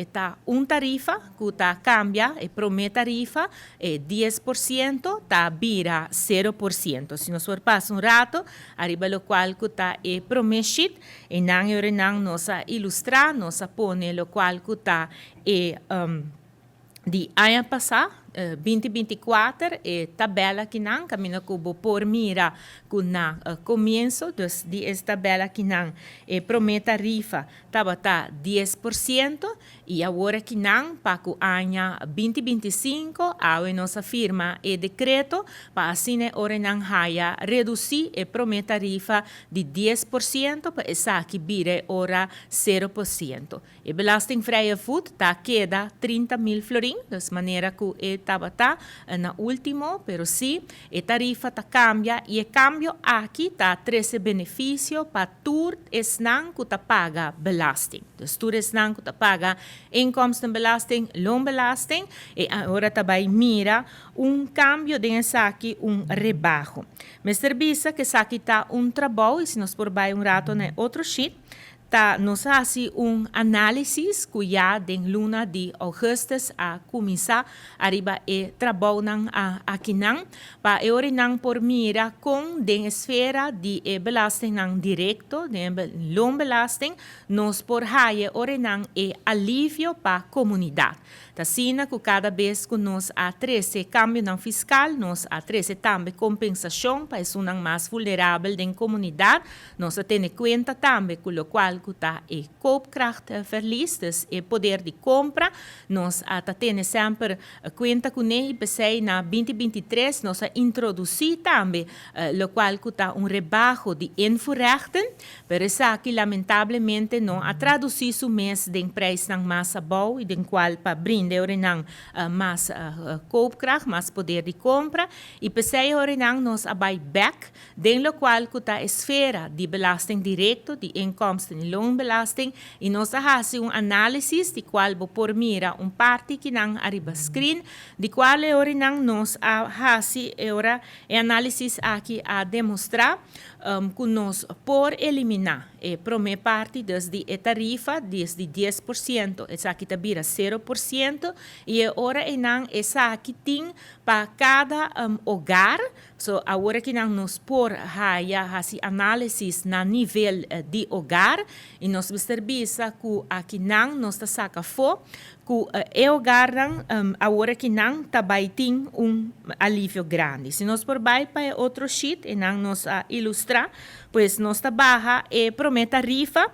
Está tarifa que cambia, promete tarifa 10%, está vira 0%. Si nos pasa un rato, arriba lo cual que está promete, e nang nos ilustra, nos pone lo cual que está di año pasado, 2024, tabela que não, camino cubo por mira com na comienzo, dus de esta tabela que não, promete tarifa, estava 10%, e agora que não, para o ano 2025, a nossa firma decreto, para assim, ora não haya reduzir e promete tarifa de 10%, para essa que vire ora 0%. E belastingvrije voet, queda 30.000 florin, de maneira que estava na último, pero sí, a tarifa cambia e o cambio aqui está 13 benefício para tur esnan que paga belasting. Dus tur esnan que paga inkomstenbelasting, loonbelasting, e agora também mira cambio de aqui rebaixo. Mas serviço que aqui está trabalho, e se nós por vai rato na outro sheet, nos hace análise que já de luna de augustus a começar arriba e trabalho aqui não para eu não por mira com de esfera de belasting não direto de loonbelasting nos por haye ore não e alívio para a comunidade. Assim que cada vez que nós a 13 cambio não fiscal, nós a 13 também compensação para os mais vulneráveis da comunidade, nós temos conta também com o qual que está koopkrachtverlies, dus poder de compra. Nós temos sempre conta com ele, pensei na 2023, nós introduzir também, o qual que está rebaixo de invoerrechten, pero essa aqui lamentavelmente não a traduzir o mês de preço não mais bom e de qual para brinde não mais koopkracht, mais poder de compra, e pensei não nós abai back, de lo qual que está esfera de belasting direto, de inkomsten e loonbelasting, e nós fazemos análise de qual por mira parte que não arriba screen, de qual não nós fazemos análise aqui a demonstrar que nós por eliminar a primeira parte desde a tarifa desde 10%, essa aqui vira 0%, e agora não essa aqui tem para cada hogar, so agora que não nos por fazer análise na nível de hogar, e nós serviço que aqui não nos saca fora que o hogar agora que não também tem alívio grande. Se nós por vai para outro sheet e não nos ilustrar, pois nós trabalha e promete tarifa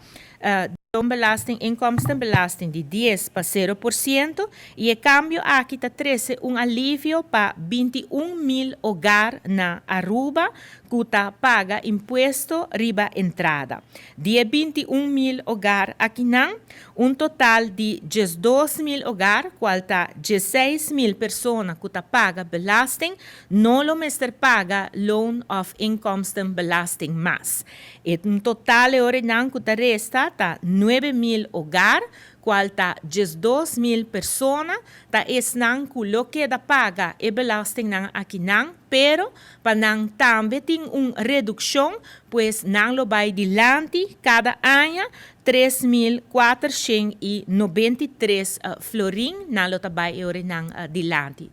belasting, inkomstenbelasting de 10 para 0%, e a cambio aqui está 13 alívio para 21.000 hogar na Aruba que paga imposto riba entrada. De 21.000 hogar aqui não, total de 12.000 hogar, qual está 16.000 pessoas que paga belasting, não lo mester paga loan of inkomstenbelasting mais. E total não que resta está 9.000 hogar, qual está 12.000 pessoas, está esnan que lo que da paga e belasting não aqui não, pero para não também tem redução, pois não lo vai dilante cada ano 3.493 florin, não lo vai dilante.